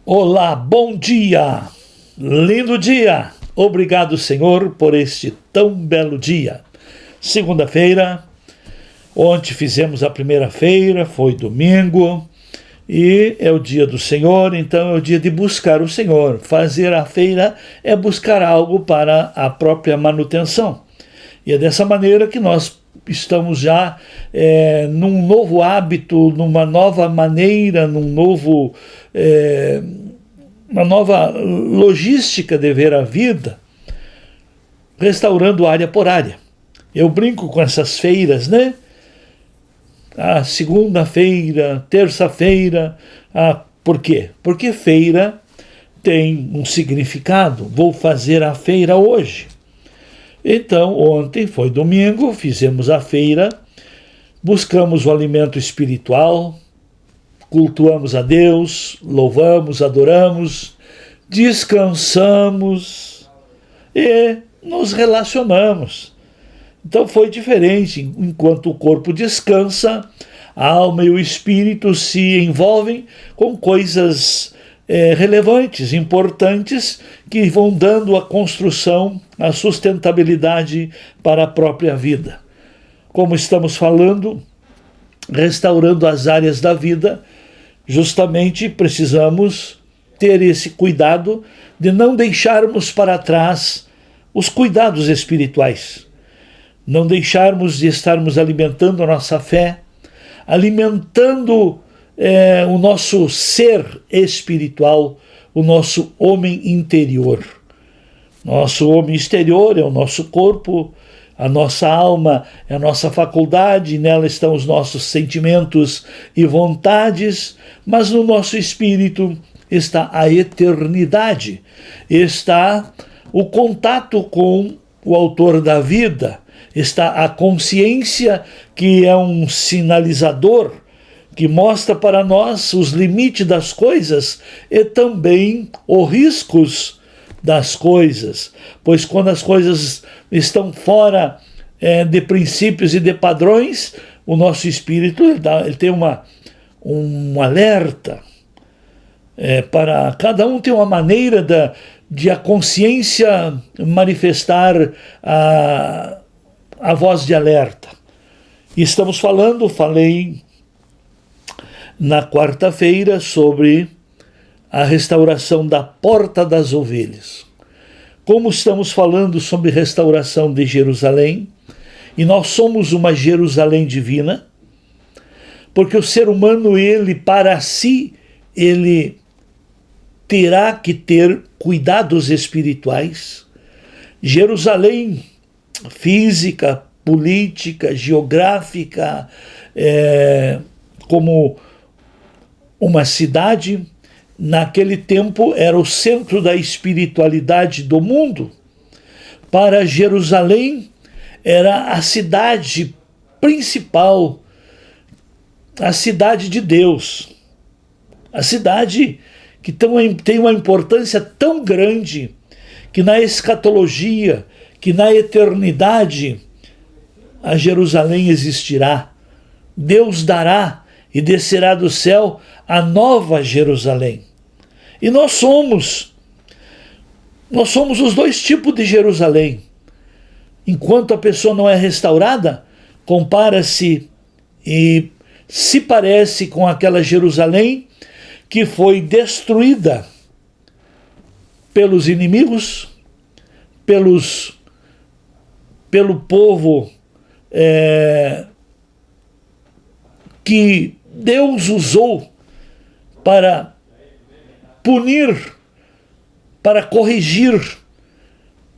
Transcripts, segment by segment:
Olá, bom dia, lindo dia, obrigado Senhor por este tão belo dia. Segunda-feira, ontem fizemos a primeira feira, foi domingo, e é o dia do Senhor, então é o dia de buscar o Senhor. Fazer a feira é buscar algo para a própria manutenção, e é dessa maneira que nós estamos já num novo hábito, numa nova maneira, uma nova logística de ver a vida, restaurando área por área. Eu brinco com essas feiras, né? A segunda-feira, terça-feira. Por quê? Porque feira tem um significado. Vou fazer a feira hoje. Então, ontem foi domingo, fizemos a feira, buscamos o alimento espiritual, cultuamos a Deus, louvamos, adoramos, descansamos e nos relacionamos. Então foi diferente. Enquanto o corpo descansa, a alma e o espírito se envolvem com coisas relevantes, importantes, que vão dando a construção, a sustentabilidade para a própria vida. Como estamos falando, restaurando as áreas da vida, justamente precisamos ter esse cuidado de não deixarmos para trás os cuidados espirituais, não deixarmos de estarmos alimentando a nossa fé, alimentando o nosso ser espiritual, o nosso homem interior. Nosso homem exterior é o nosso corpo, a nossa alma é a nossa faculdade, nela estão os nossos sentimentos e vontades, mas no nosso espírito está a eternidade, está o contato com o autor da vida, está a consciência, que é um sinalizador que mostra para nós os limites das coisas e também os riscos das coisas, pois quando as coisas estão fora de princípios e de padrões, o nosso espírito ele tem um alerta. Para cada um tem uma maneira de a consciência manifestar a voz de alerta. E falei na quarta-feira sobre a restauração da Porta das Ovelhas. Como estamos falando sobre restauração de Jerusalém, e nós somos uma Jerusalém divina, porque o ser humano, ele para si, ele terá que ter cuidados espirituais. Jerusalém física, política, geográfica, como uma cidade, naquele tempo era o centro da espiritualidade do mundo. Para Jerusalém era a cidade principal, a cidade de Deus, a cidade que tem uma importância tão grande que na escatologia, que na eternidade, a Jerusalém existirá. Deus dará e descerá do céu a nova Jerusalém. E nós somos os dois tipos de Jerusalém. Enquanto a pessoa não é restaurada, compara-se e se parece com aquela Jerusalém que foi destruída pelos inimigos, pelo povo que Deus usou para punir, para corrigir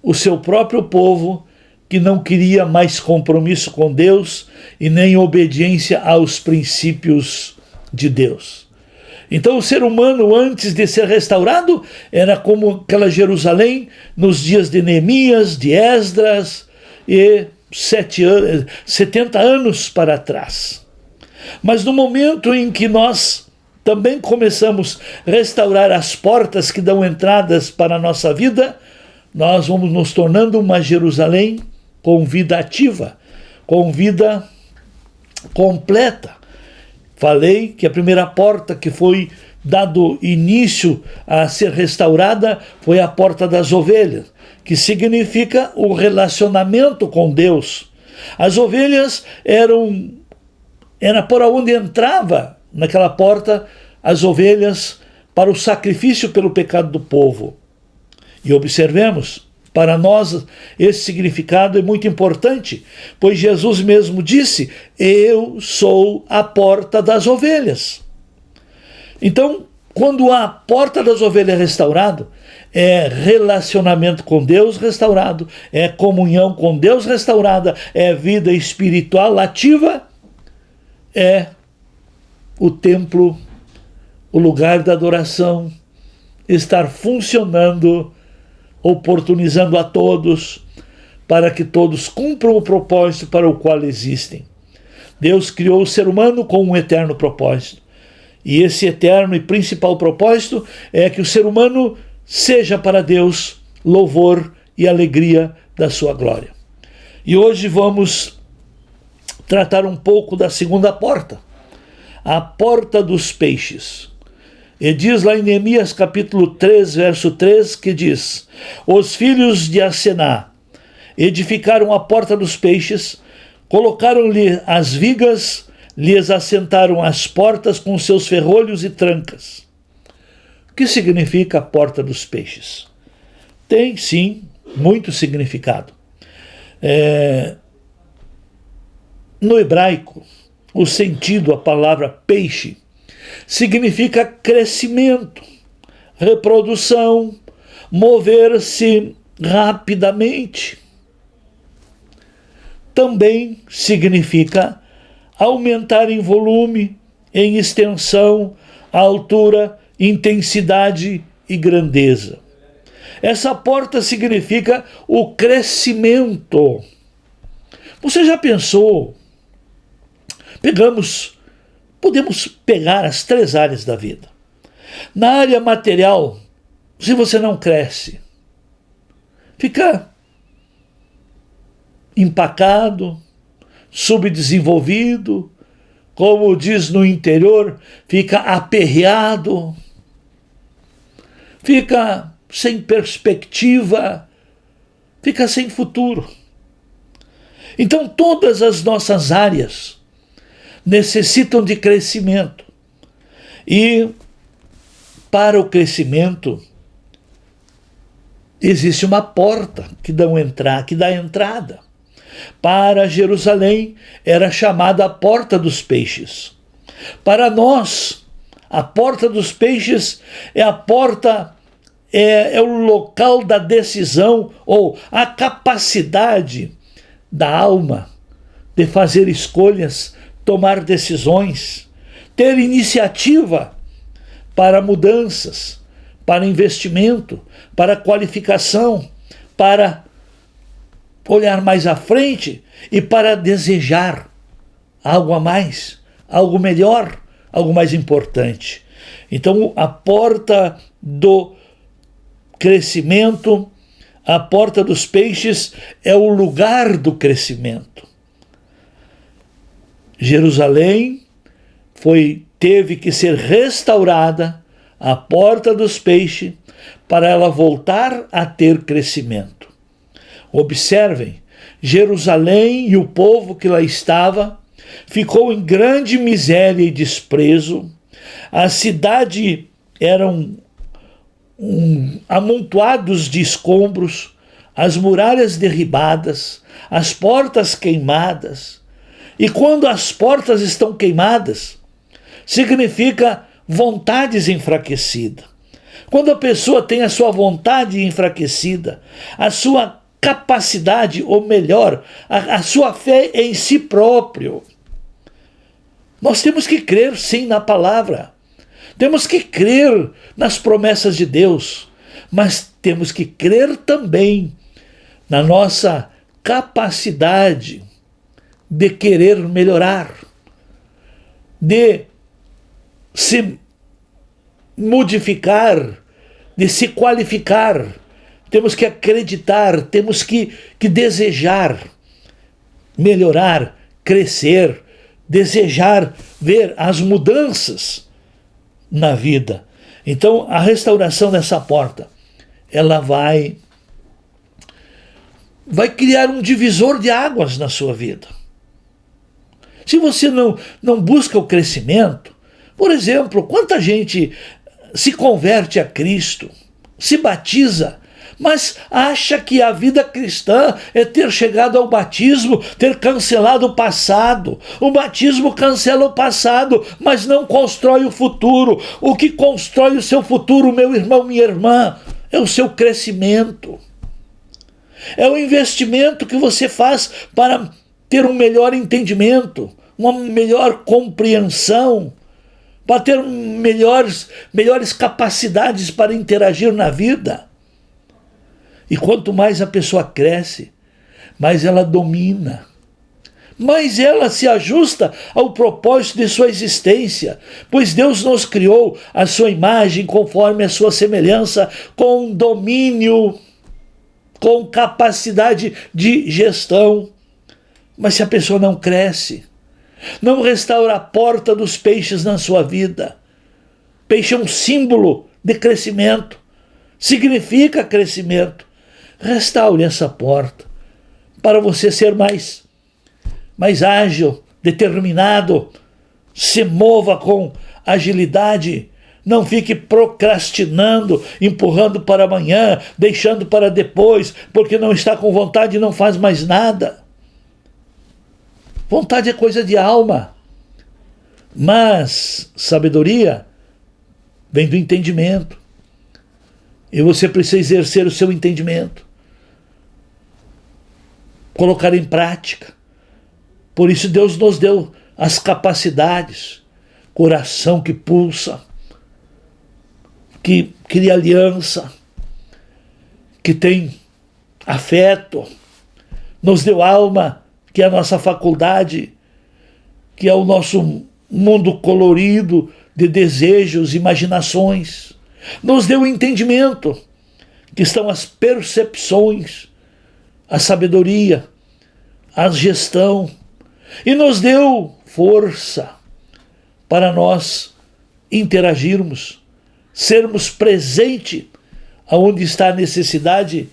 o seu próprio povo, que não queria mais compromisso com Deus e nem obediência aos princípios de Deus. Então o ser humano, antes de ser restaurado, era como aquela Jerusalém nos dias de Neemias, de Esdras e 70 anos para trás. Mas no momento em que nós também começamos a restaurar as portas que dão entradas para a nossa vida, nós vamos nos tornando uma Jerusalém com vida ativa, com vida completa. Falei que a primeira porta que foi dado início a ser restaurada foi a porta das ovelhas, que significa o relacionamento com Deus. As ovelhas era por onde entrava naquela porta as ovelhas para o sacrifício pelo pecado do povo. E observemos, para nós esse significado é muito importante, pois Jesus mesmo disse: eu sou a porta das ovelhas. Então, quando a porta das ovelhas é restaurada, é relacionamento com Deus restaurado, é comunhão com Deus restaurada, é vida espiritual ativa, é o templo, o lugar da adoração, estar funcionando, oportunizando a todos, para que todos cumpram o propósito para o qual existem. Deus criou o ser humano com um eterno propósito. E esse eterno e principal propósito é que o ser humano seja para Deus louvor e alegria da sua glória. E hoje vamos tratar um pouco da segunda porta, a porta dos peixes. E diz lá em Neemias capítulo 3, verso 3, que diz: os filhos de Asená edificaram a porta dos peixes, colocaram-lhe as vigas, lhes assentaram as portas com seus ferrolhos e trancas. O que significa a porta dos peixes? Tem, sim, muito significado. No hebraico, o sentido, a palavra peixe, significa crescimento, reprodução, mover-se rapidamente. Também significa aumentar em volume, em extensão, altura, intensidade e grandeza. Essa porta significa o crescimento. Você já pensou? Podemos pegar as 3 áreas da vida. Na área material, se você não cresce, fica empacado, subdesenvolvido, como diz no interior, fica aperreado, fica sem perspectiva, fica sem futuro. Então todas as nossas áreas necessitam de crescimento. E para o crescimento existe uma porta que dá entrada. Para Jerusalém era chamada a porta dos peixes. Para nós, a porta dos peixes é a porta, é o local da decisão, ou a capacidade da alma de fazer escolhas, tomar decisões, ter iniciativa para mudanças, para investimento, para qualificação, para olhar mais à frente e para desejar algo a mais, algo melhor, algo mais importante. Então, a porta do crescimento, a porta dos peixes é o lugar do crescimento. Jerusalém teve que ser restaurada, a porta dos peixes, para ela voltar a ter crescimento. Observem, Jerusalém e o povo que lá estava ficou em grande miséria e desprezo. A cidade eram amontoados de escombros, as muralhas derribadas, as portas queimadas. E quando as portas estão queimadas, significa vontades enfraquecidas. Quando a pessoa tem a sua vontade enfraquecida, a sua capacidade, ou melhor, a sua fé em si próprio. Nós temos que crer sim na palavra. Temos que crer nas promessas de Deus, mas temos que crer também na nossa capacidade de querer melhorar, de se modificar, de se qualificar. Temos que acreditar, temos que desejar melhorar, crescer, desejar ver as mudanças na vida. Então, a restauração dessa porta, ela vai criar um divisor de águas na sua vida. Se você não busca o crescimento, por exemplo, quanta gente se converte a Cristo, se batiza, mas acha que a vida cristã é ter chegado ao batismo, ter cancelado o passado. O batismo cancela o passado, mas não constrói o futuro. O que constrói o seu futuro, meu irmão, minha irmã, é o seu crescimento. É o investimento que você faz para ter um melhor entendimento, uma melhor compreensão, para ter melhores capacidades para interagir na vida. E quanto mais a pessoa cresce, mais ela domina, mais ela se ajusta ao propósito de sua existência, pois Deus nos criou à sua imagem, conforme a sua semelhança, com domínio, com capacidade de gestão. Mas se a pessoa não cresce, não restaura a porta dos peixes na sua vida, peixe é um símbolo de crescimento, significa crescimento. Restaure essa porta para você ser mais ágil, determinado, se mova com agilidade. Não fique procrastinando, empurrando para amanhã, deixando para depois, porque não está com vontade e não faz mais nada. Vontade é coisa de alma, mas sabedoria vem do entendimento. E você precisa exercer o seu entendimento, colocar em prática. Por isso Deus nos deu as capacidades, coração que pulsa, que cria aliança, que tem afeto, nos deu alma, que é a nossa faculdade, que é o nosso mundo colorido de desejos, imaginações. Nos deu o entendimento, que estão as percepções, a sabedoria, a gestão, e nos deu força para nós interagirmos, sermos presente aonde está a necessidade,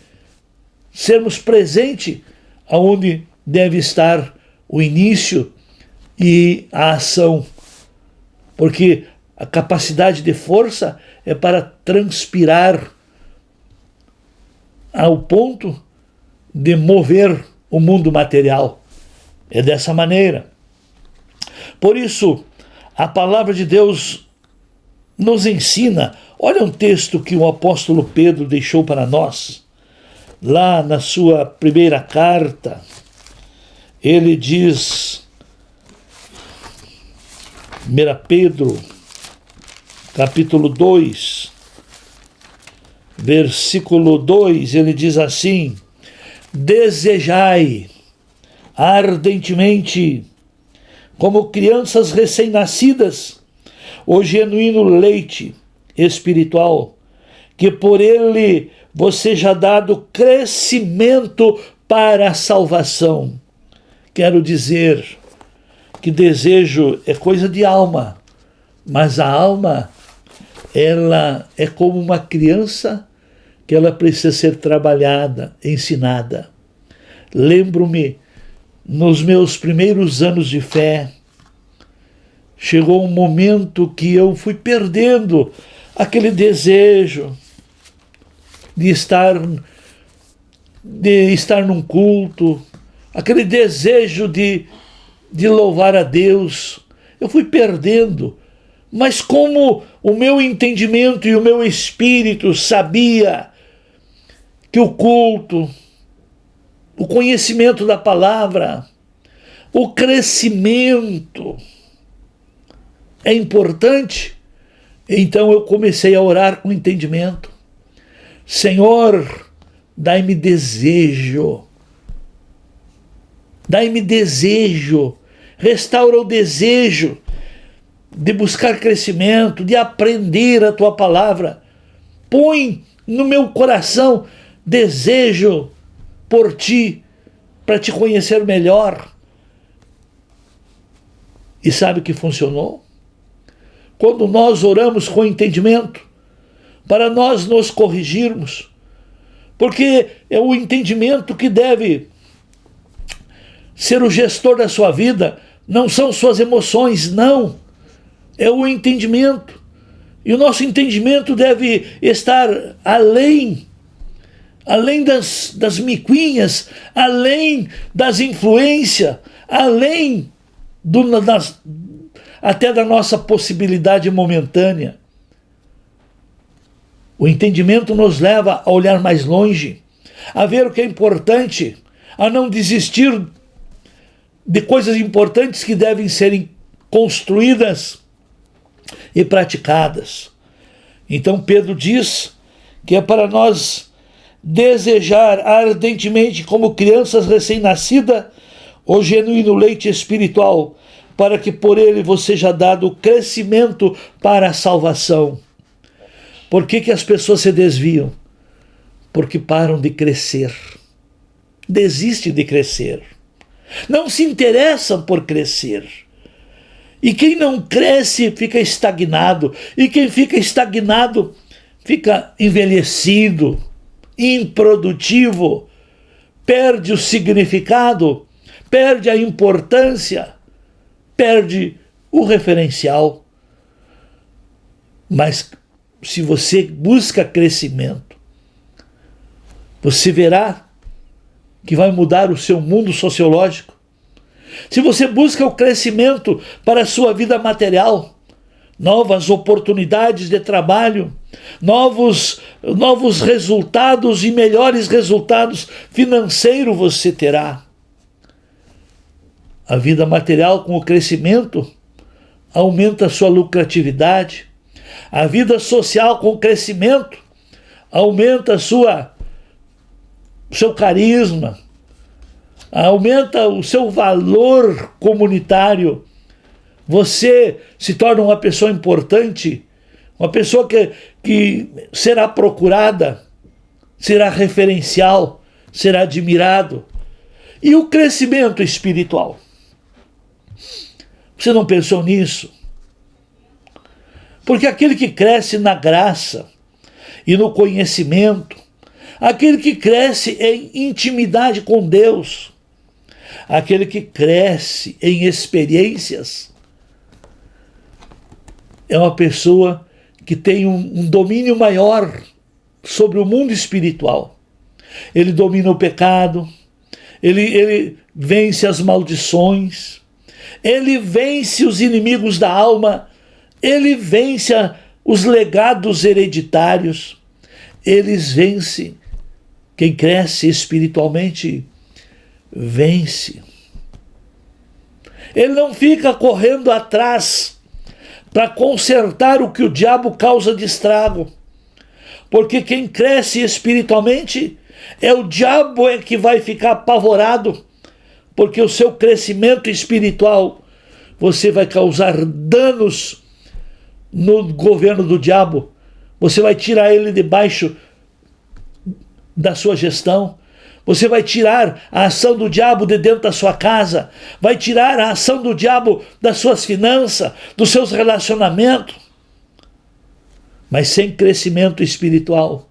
sermos presente aonde deve estar o início e a ação, porque a capacidade de força é para transpirar ao ponto de mover o mundo material. É dessa maneira. Por isso, a palavra de Deus nos ensina. Olha um texto que o apóstolo Pedro deixou para nós, lá na sua primeira carta. Ele diz, 1 Pedro, capítulo 2, versículo 2, ele diz assim: desejai ardentemente, como crianças recém-nascidas, o genuíno leite espiritual, que por ele vos seja dado crescimento para a salvação. Quero dizer que desejo é coisa de alma, mas a alma, ela é como uma criança que ela precisa ser trabalhada, ensinada. Lembro-me, nos meus primeiros anos de fé, chegou um momento que eu fui perdendo aquele desejo de estar num culto, aquele desejo de louvar a Deus. Eu fui perdendo, mas como o meu entendimento e o meu espírito sabia que o culto, o conhecimento da palavra, o crescimento é importante, então eu comecei a orar com entendimento. Senhor, dai-me desejo, restaura o desejo de buscar crescimento, de aprender a tua palavra. Põe no meu coração desejo por ti, para te conhecer melhor. E sabe o que funcionou? quando nós oramos com entendimento, para nós nos corrigirmos, porque é o entendimento que deve ser o gestor da sua vida, não são suas emoções, não, é o entendimento. E o nosso entendimento deve estar além das miquinhas, além das influências, além até da nossa possibilidade momentânea. O entendimento nos leva a olhar mais longe, a ver o que é importante, a não desistir de coisas importantes que devem ser construídas e praticadas. Então Pedro diz que é para nós desejar ardentemente, como crianças recém-nascidas, o genuíno leite espiritual, para que por ele vos seja dado crescimento para a salvação. Por que as pessoas se desviam? Porque param de crescer. Desistem de crescer. Não se interessam por crescer. E quem não cresce fica estagnado. E quem fica estagnado fica envelhecido, improdutivo, perde o significado, perde a importância, perde o referencial. Mas se você busca crescimento, você verá que vai mudar o seu mundo sociológico. Se você busca o crescimento para a sua vida material, novas oportunidades de trabalho, novos resultados e melhores resultados financeiros você terá. A vida material com o crescimento aumenta a sua lucratividade. A vida social com o crescimento aumenta o seu carisma, aumenta o seu valor comunitário. Você se torna uma pessoa importante, uma pessoa que será procurada, será referencial, será admirado. E o crescimento espiritual? Você não pensou nisso? Porque aquele que cresce na graça e no conhecimento, aquele que cresce em intimidade com Deus, aquele que cresce em experiências, é uma pessoa que tem um domínio maior sobre o mundo espiritual. Ele domina o pecado, ele vence as maldições, ele vence os inimigos da alma, ele vence os legados hereditários, eles vencem. Quem cresce espiritualmente vence. Ele não fica correndo atrás para consertar o que o diabo causa de estrago. Porque quem cresce espiritualmente, é o diabo que vai ficar apavorado, porque o seu crescimento espiritual, você vai causar danos no governo do diabo, você vai tirar ele debaixo da sua gestão, você vai tirar a ação do diabo de dentro da sua casa, vai tirar a ação do diabo das suas finanças, dos seus relacionamentos. Mas sem crescimento espiritual,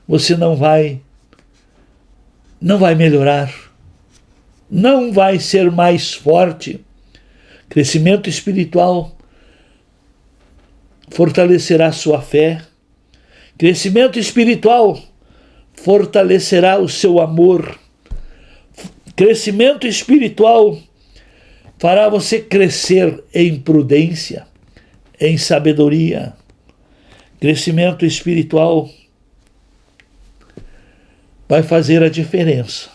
você não vai melhorar, não vai ser mais forte. Crescimento espiritual fortalecerá sua fé. Crescimento espiritual fortalecerá o seu amor. Crescimento espiritual fará você crescer em prudência, em sabedoria. Crescimento espiritual vai fazer a diferença.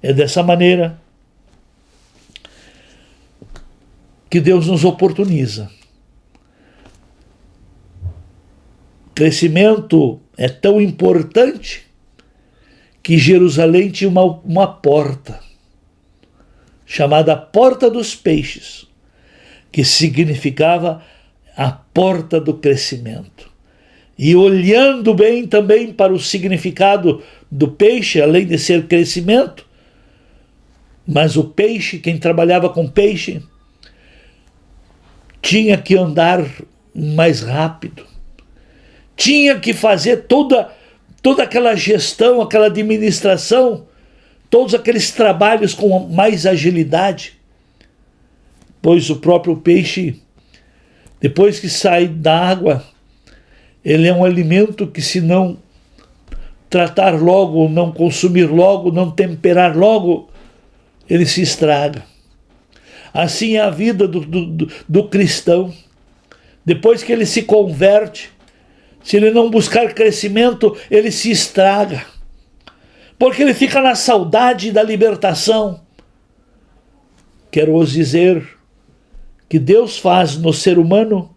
É dessa maneira que Deus nos oportuniza. Crescimento é tão importante que Jerusalém tinha uma porta, chamada Porta dos Peixes, que significava a porta do crescimento. E olhando bem também para o significado do peixe, além de ser crescimento, mas o peixe, quem trabalhava com peixe, tinha que andar mais rápido, tinha que fazer toda aquela gestão, aquela administração, todos aqueles trabalhos com mais agilidade, pois o próprio peixe, depois que sai da água, ele é um alimento que, se não tratar logo, não consumir logo, não temperar logo, ele se estraga. Assim é a vida do cristão. Depois que ele se converte, se ele não buscar crescimento, ele se estraga, porque ele fica na saudade da libertação. Quero vos dizer que Deus faz no ser humano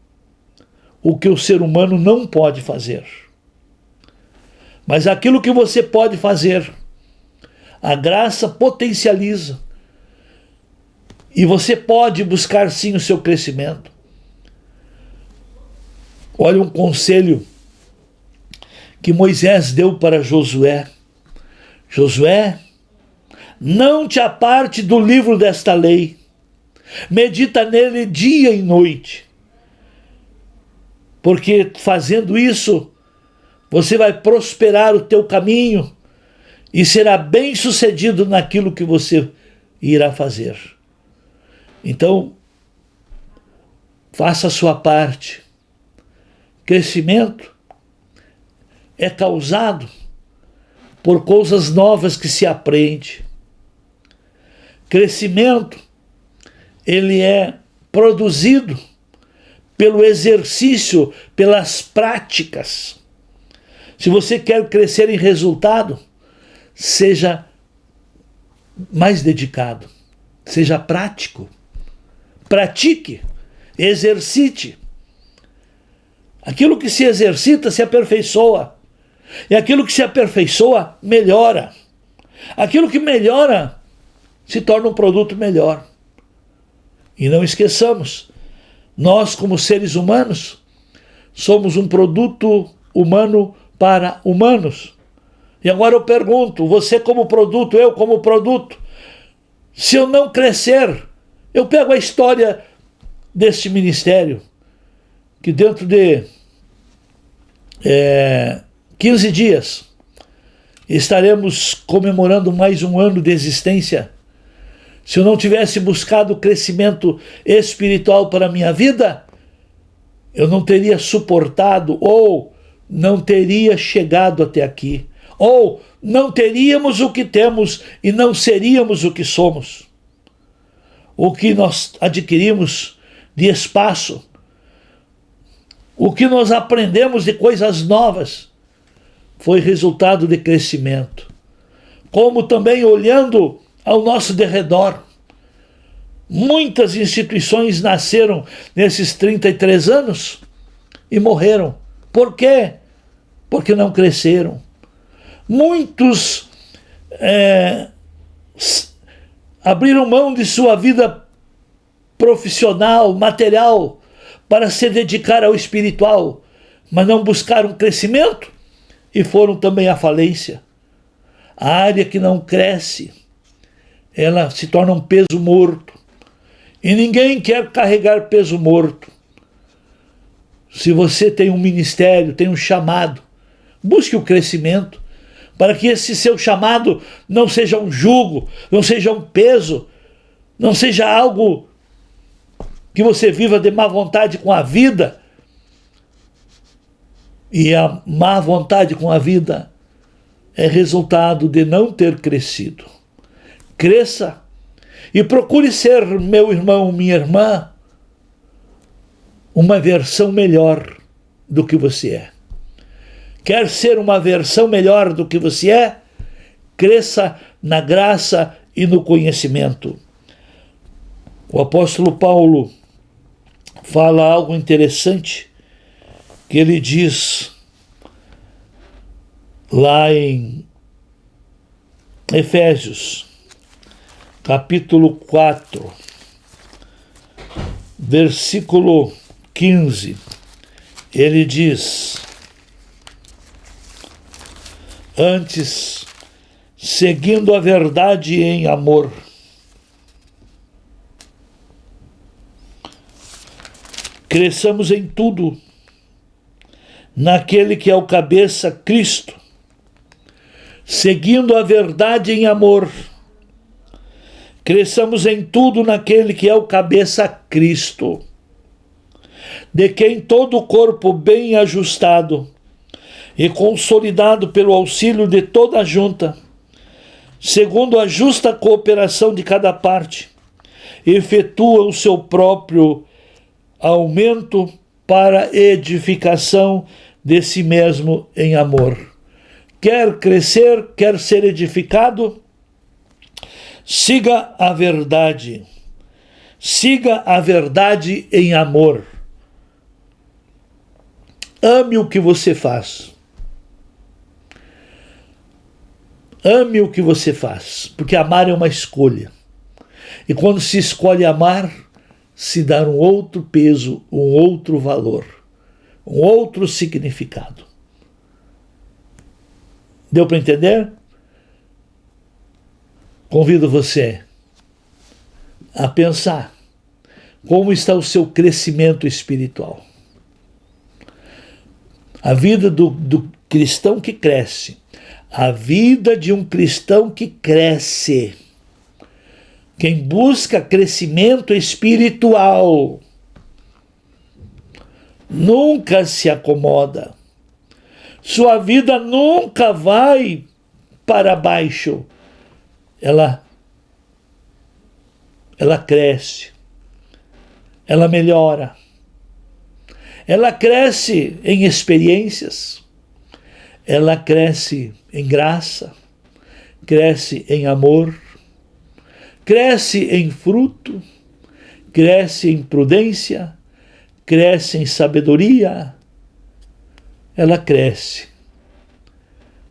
o que o ser humano não pode fazer. Mas aquilo que você pode fazer, a graça potencializa. E você pode buscar sim o seu crescimento. Olha um conselho que Moisés deu para Josué. Josué, não te aparte do livro desta lei. Medita nele dia e noite. Porque fazendo isso, você vai prosperar o teu caminho e será bem-sucedido naquilo que você irá fazer. Então, faça a sua parte. Crescimento é causado por coisas novas que se aprende. Crescimento, ele é produzido pelo exercício, pelas práticas. Se você quer crescer em resultado, seja mais dedicado, seja prático. Pratique, exercite. Aquilo que se exercita se aperfeiçoa. E aquilo que se aperfeiçoa melhora. Aquilo que melhora se torna um produto melhor. E não esqueçamos, nós como seres humanos somos um produto humano para humanos. E agora eu pergunto, você como produto, eu como produto, se eu não crescer, eu pego a história deste ministério, que dentro de 15 dias estaremos comemorando mais um ano de existência. Se eu não tivesse buscado crescimento espiritual para a minha vida, eu não teria suportado, ou não teria chegado até aqui, ou não teríamos o que temos e não seríamos o que somos. O que nós adquirimos de espaço, o que nós aprendemos de coisas novas, foi resultado de crescimento. Como também olhando ao nosso derredor, muitas instituições nasceram nesses 33 anos e morreram. Por quê? Porque não cresceram. Muitos abriram mão de sua vida profissional, material, para se dedicar ao espiritual, mas não buscaram crescimento e foram também à falência. A área que não cresce, ela se torna um peso morto. E ninguém quer carregar peso morto. Se você tem um ministério, tem um chamado, busque o crescimento, para que esse seu chamado não seja um jugo, não seja um peso, não seja algo que você viva de má vontade com a vida. E a má vontade com a vida é resultado de não ter crescido. Cresça e procure ser, meu irmão, minha irmã, uma versão melhor do que você é. Quer ser uma versão melhor do que você é? Cresça na graça e no conhecimento. O apóstolo Paulo fala algo interessante, que ele diz lá em Efésios, capítulo 4, versículo 15, ele diz: antes, seguindo a verdade em amor, Cresçamos em tudo naquele que é o cabeça, Cristo, seguindo a verdade em amor. Cresçamos em tudo naquele que é o cabeça, Cristo, de quem todo o corpo bem ajustado e consolidado pelo auxílio de toda a junta, segundo a justa cooperação de cada parte, efetua o seu próprio aumento para edificação de si mesmo em amor. Quer crescer, quer ser edificado, siga a verdade. Siga a verdade em amor. Ame o que você faz. Ame o que você faz, porque amar é uma escolha. E quando se escolhe amar, se dá um outro peso, um outro valor, um outro significado. Deu para entender? Convido você a pensar como está o seu crescimento espiritual. A vida do cristão que cresce, a vida de um cristão que cresce, quem busca crescimento espiritual, nunca se acomoda. Sua vida nunca vai para baixo. Ela cresce. Ela melhora. Ela cresce em experiências. Ela cresce em graça. Cresce em amor. Cresce em fruto, cresce em prudência, cresce em sabedoria, ela cresce.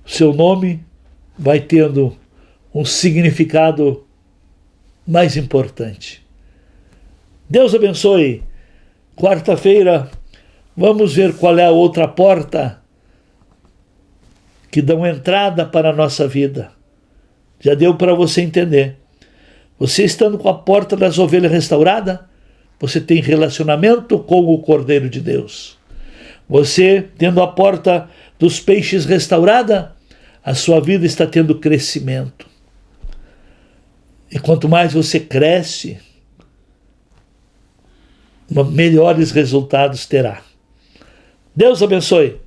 Seu nome vai tendo um significado mais importante. Deus abençoe. Quarta-feira, vamos ver qual é a outra porta que dá entrada para a nossa vida. Já deu para você entender. Você estando com a porta das ovelhas restaurada, você tem relacionamento com o Cordeiro de Deus. Você tendo a porta dos peixes restaurada, a sua vida está tendo crescimento. E quanto mais você cresce, melhores resultados terá. Deus abençoe.